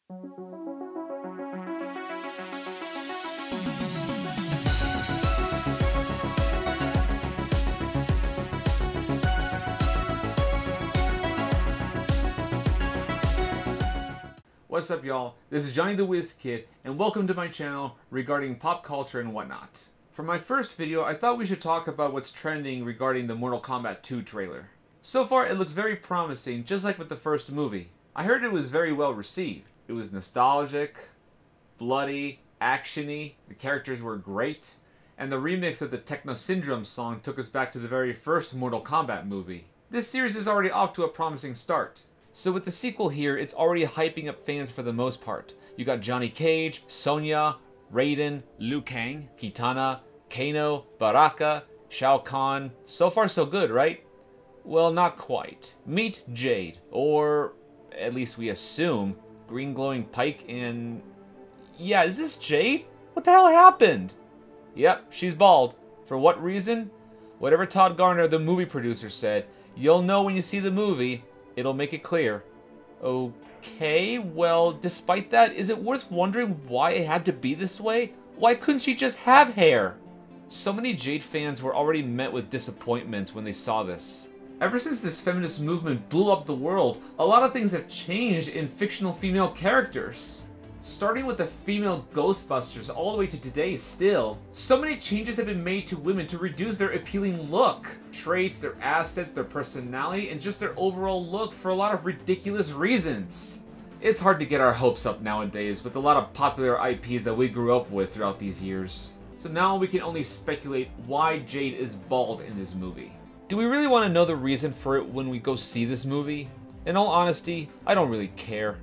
What's up, y'all? This is Johnny the Whiz Kid, and welcome to my channel regarding pop culture and whatnot. For my first video, I thought we should talk about what's trending regarding the Mortal Kombat II trailer. So far, it looks very promising, just like with the first movie. I heard it was very well received. It was nostalgic, bloody, actiony, the characters were great, and the remix of the Techno Syndrome song took us back to the very first Mortal Kombat movie. This series is already off to a promising start. So with the sequel here, it's already hyping up fans for the most part. You got Johnny Cage, Sonya, Raiden, Liu Kang, Kitana, Kano, Baraka, Shao Kahn. So far so good, right? Well, not quite. Meet Jade, or at least we assume, green glowing Pike and... Yeah, is this Jade? What the hell happened? Yep, she's bald. For what reason? Whatever Todd Garner, the movie producer, said, you'll know when you see the movie. It'll make it clear. Okay, well, despite that, is it worth wondering why it had to be this way? Why couldn't she just have hair? So many Jade fans were already met with disappointment when they saw this. Ever since this feminist movement blew up the world, a lot of things have changed in fictional female characters. Starting with the female Ghostbusters all the way to today still, so many changes have been made to women to reduce their appealing look, traits, their assets, their personality, and just their overall look for a lot of ridiculous reasons. It's hard to get our hopes up nowadays with a lot of popular IPs that we grew up with throughout these years. So now we can only speculate why Jade is bald in this movie. Do we really want to know the reason for it when we go see this movie? In all honesty, I don't really care.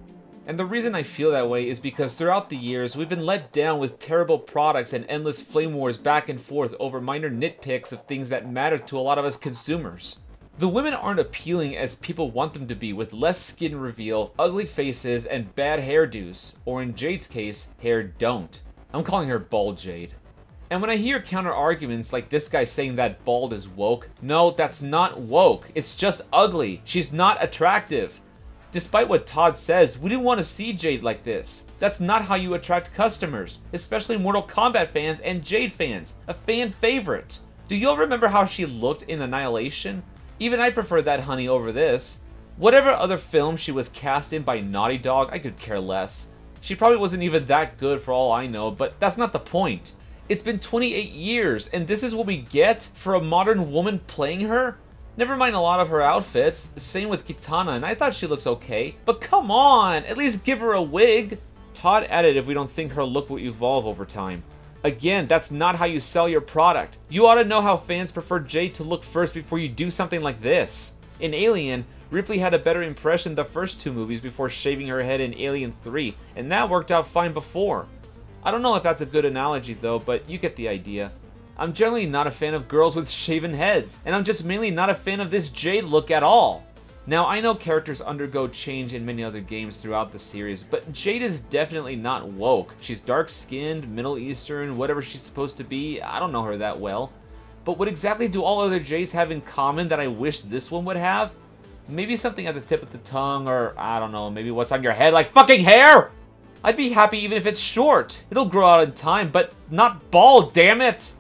And the reason I feel that way is because throughout the years, we've been let down with terrible products and endless flame wars back and forth over minor nitpicks of things that matter to a lot of us consumers. The women aren't appealing as people want them to be, with less skin reveal, ugly faces, and bad hairdos. Or in Jade's case, hair don't. I'm calling her Bald Jade. And when I hear counter arguments like this guy saying that bald is woke, no, that's not woke. It's just ugly. She's not attractive. Despite what Todd says, we didn't want to see Jade like this. That's not how you attract customers, especially Mortal Kombat fans and Jade fans, a fan favorite. Do y'all remember how she looked in Annihilation? Even I prefer that honey over this. Whatever other film she was cast in by Naughty Dog, I could care less. She probably wasn't even that good for all I know, but that's not the point. It's been 28 years, and this is what we get for a modern woman playing her? Never mind a lot of her outfits, same with Kitana, and I thought she looks okay. But come on, at least give her a wig. Todd added if we don't think her look will evolve over time. Again, that's not how you sell your product. You ought to know how fans prefer Jade to look first before you do something like this. In Alien, Ripley had a better impression the first two movies before shaving her head in Alien 3, and that worked out fine before. I don't know if that's a good analogy though, but you get the idea. I'm generally not a fan of girls with shaven heads, and I'm just mainly not a fan of this Jade look at all. Now, I know characters undergo change in many other games throughout the series, but Jade is definitely not woke. She's dark-skinned, Middle Eastern, whatever she's supposed to be. I don't know her that well. But what exactly do all other Jades have in common that I wish this one would have? Maybe something at the tip of the tongue, or I don't know, maybe what's on your head, like fucking hair! I'd be happy even if it's short. It'll grow out in time, but not bald, damn it!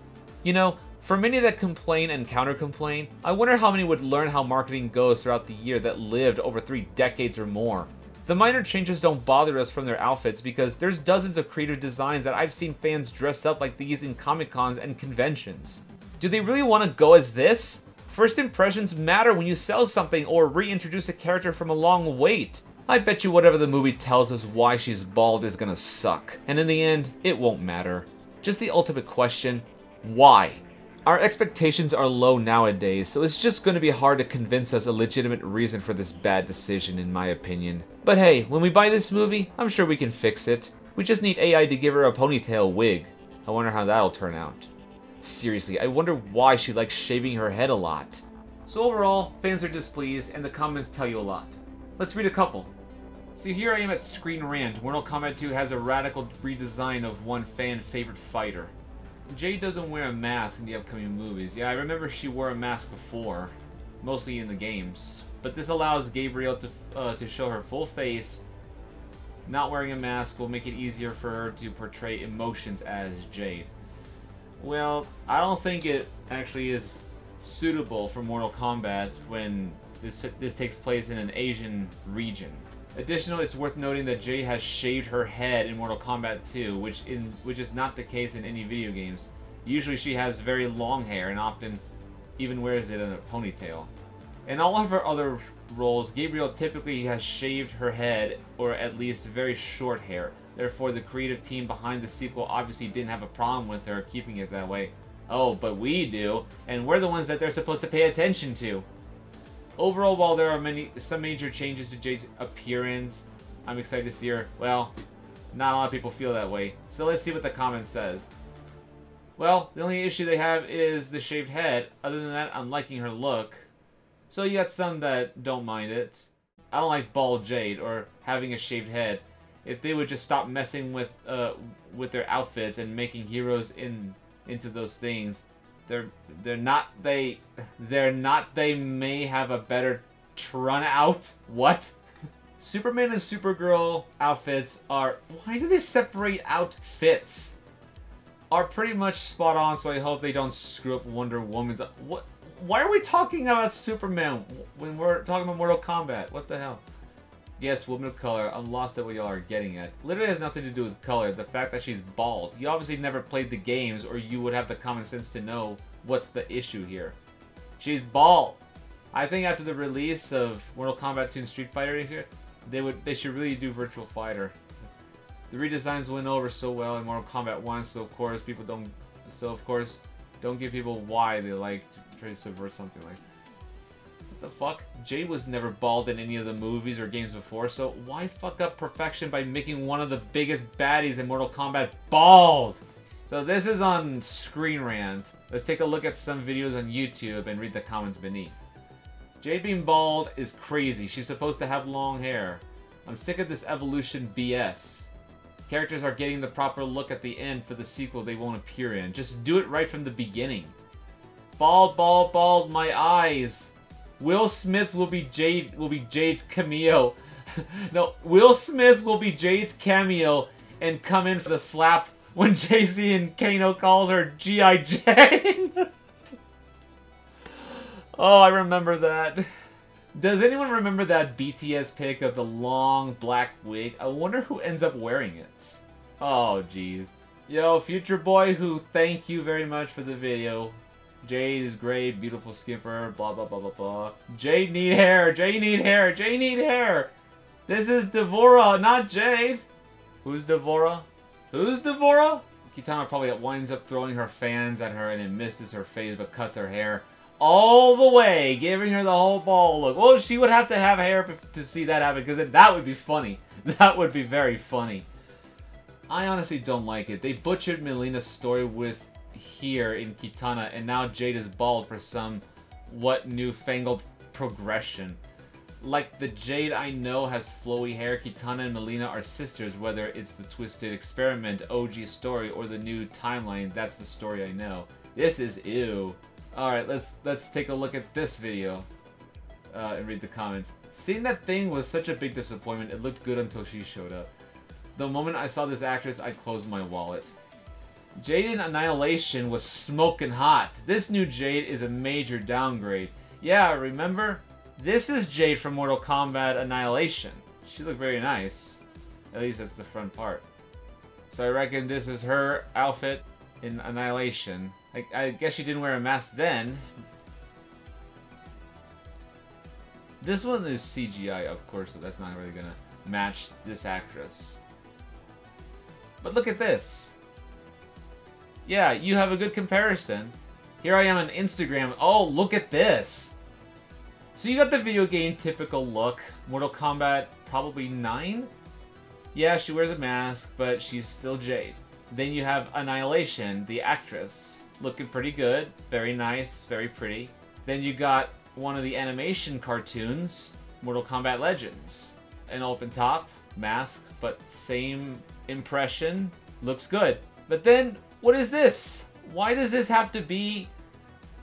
You know, for many that complain and counter-complain, I wonder how many would learn how marketing goes throughout the year that lived over 3 decades or more. The minor changes don't bother us from their outfits because there's dozens of creative designs that I've seen fans dress up like these in Comic-Cons and conventions. Do they really want to go as this? First impressions matter when you sell something or reintroduce a character from a long wait. I bet you whatever the movie tells us why she's bald is gonna suck. And in the end, it won't matter. Just the ultimate question. Why? Our expectations are low nowadays, so it's just going to be hard to convince us a legitimate reason for this bad decision, in my opinion. But hey, when we buy this movie, I'm sure we can fix it. We just need AI to give her a ponytail wig. I wonder how that'll turn out. Seriously, I wonder why she likes shaving her head a lot. So overall, fans are displeased, and the comments tell you a lot. Let's read a couple. So here I am at Screen Rant. Mortal Kombat 2 has a radical redesign of one fan favorite fighter. Jade doesn't wear a mask in the upcoming movies. Yeah, I remember she wore a mask before, mostly in the games. But this allows Gabriel to show her full face Not wearing a mask will make it easier for her to portray emotions as Jade. Well, I don't think it actually is suitable for Mortal Kombat when this takes place in an Asian region. Additionally, it's worth noting that Jade has shaved her head in Mortal Kombat II, which is not the case in any video games. Usually she has very long hair and often even wears it in a ponytail. In all of her other roles, Gabriel typically has shaved her head, or at least very short hair. Therefore, the creative team behind the sequel obviously didn't have a problem with her keeping it that way. Oh, but we do, and we're the ones that they're supposed to pay attention to. Overall, while there are some major changes to Jade's appearance, I'm excited to see her. Well, not a lot of people feel that way. So let's see what the comment says. Well, the only issue they have is the shaved head. Other than that, I'm liking her look. So you got some that don't mind it. I don't like bald Jade or having a shaved head. If they would just stop messing with their outfits and making heroes into those things, they may have a better turn out. What? Superman and Supergirl outfits are, why do they separate outfits? Are pretty much spot on, so I hope they don't screw up Wonder Woman's. What? Why are we talking about Superman when we're talking about Mortal Kombat? What the hell? Yes, woman of color. I'm lost at what y'all are getting at. Literally has nothing to do with color. The fact that she's bald. You obviously never played the games, or you would have the common sense to know what's the issue here. She's bald. I think after the release of Mortal Kombat 2 and Street Fighter this year, they should really do Virtual Fighter. The redesigns went over so well in Mortal Kombat 1, so of course don't give people why they like to try to subvert something like that. What the fuck? Jade was never bald in any of the movies or games before, so why fuck up perfection by making one of the biggest baddies in Mortal Kombat bald? So this is on Screen Rant. Let's take a look at some videos on YouTube and read the comments beneath. Jade being bald is crazy. She's supposed to have long hair. I'm sick of this evolution BS. Characters are getting the proper look at the end for the sequel they won't appear in. Just do it right from the beginning. Bald, bald, bald, my eyes. Will Smith will be Jade's cameo. No, Will Smith will be Jade's cameo and come in for the slap when JC and Kano calls her G.I. Jane. Oh, I remember that. Does anyone remember that BTS pic of the long black wig? I wonder who ends up wearing it. Oh, jeez. Yo, future boy who, thank you very much for the video. Jade is great, beautiful skin for her, blah, blah, blah, blah, blah. Jade need hair, Jade need hair, Jade need hair. This is Devora, not Jade. Who's Devora? Who's Devora? Kitana probably winds up throwing her fans at her and it misses her face but cuts her hair all the way, giving her the whole ball look. Well, she would have to have hair to see that happen, because that would be funny. That would be very funny. I honestly don't like it. They butchered Mileena's story with here in Kitana, and now Jade is bald for some newfangled progression. Like the Jade I know has flowy hair, Kitana and Mileena are sisters, whether it's the Twisted Experiment OG story or the new timeline, that's the story I know. This is ew. Alright, let's take a look at this video and read the comments. Seeing that thing was such a big disappointment. It looked good until she showed up. The moment I saw this actress, I closed my wallet. Jade in Annihilation was smoking hot. This new Jade is a major downgrade. Yeah, remember? This is Jade from Mortal Kombat Annihilation. She looked very nice. At least that's the front part. So I reckon this is her outfit in Annihilation. I guess she didn't wear a mask then. This one is CGI, of course, so that's not really gonna match this actress. But look at this. Yeah, you have a good comparison. Here I am on Instagram. Oh, look at this. So you got the video game typical look. Mortal Kombat probably 9? Yeah, she wears a mask, but she's still Jade. Then you have Annihilation, the actress. Looking pretty good. Very nice, very pretty. Then you got one of the animation cartoons, Mortal Kombat Legends. An open top, mask, but same impression. Looks good. But then, what is this? Why does this have to be...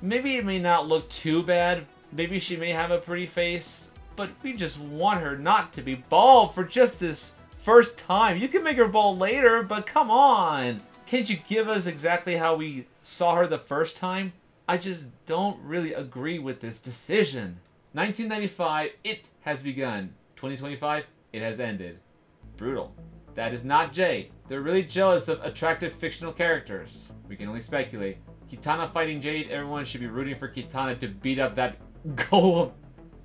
Maybe it may not look too bad. Maybe she may have a pretty face. But we just want her not to be bald for just this first time. You can make her bald later, but come on. Can't you give us exactly how we saw her the first time? I just don't really agree with this decision. 1995, it has begun. 2025, it has ended. Brutal. That is not Jade. They're really jealous of attractive fictional characters. We can only speculate. Kitana fighting Jade, everyone should be rooting for Kitana to beat up that golem.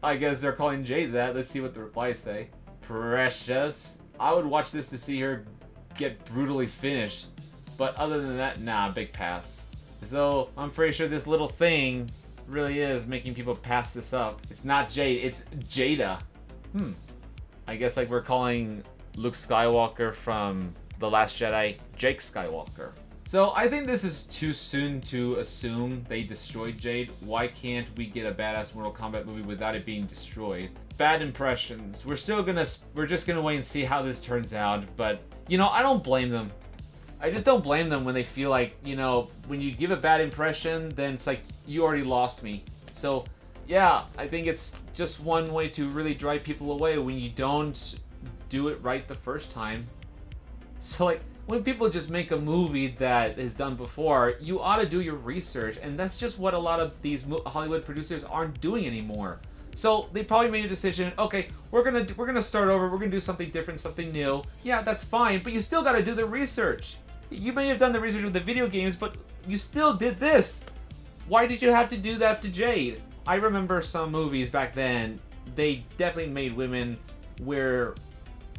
I guess they're calling Jade that. Let's see what the replies say. Precious. I would watch this to see her get brutally finished. But other than that, nah, big pass. So, I'm pretty sure this little thing really is making people pass this up. It's not Jade, it's Jada. I guess like we're calling Luke Skywalker from The Last Jedi Jake Skywalker. So I think this is too soon to assume they destroyed Jade. Why can't we get a badass Mortal Kombat movie without it being destroyed? Bad impressions. We're just gonna wait and see how this turns out, but you know, I don't blame them. I just don't blame them when they feel like, you know, when you give a bad impression, then it's like, you already lost me. So, yeah, I think it's just one way to really drive people away when you don't do it right the first time. So, like, when people just make a movie that is done before, you ought to do your research, and that's just what a lot of these Hollywood producers aren't doing anymore. So they probably made a decision. Okay, we're gonna start over. We're gonna do something different, something new. Yeah, that's fine, but you still got to do the research. You may have done the research with the video games, but you still did this. Why did you have to do that to Jade? I remember some movies back then. They definitely made women wear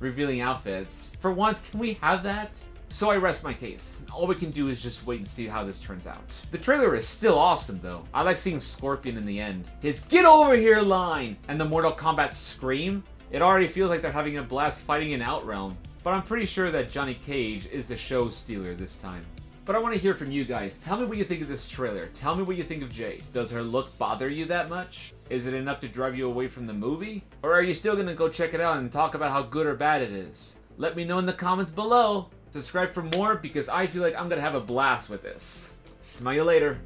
revealing outfits. For once, can we have that? So I rest my case. All we can do is just wait and see how this turns out. The trailer is still awesome though. I like seeing Scorpion in the end. His "get over here" line and the Mortal Kombat scream. It already feels like they're having a blast fighting in Outrealm. But I'm pretty sure that Johnny Cage is the show stealer this time. But I want to hear from you guys. Tell me what you think of this trailer. Tell me what you think of Jade. Does her look bother you that much? Is it enough to drive you away from the movie? Or are you still going to go check it out and talk about how good or bad it is? Let me know in the comments below. Subscribe for more because I feel like I'm going to have a blast with this. Smell you later.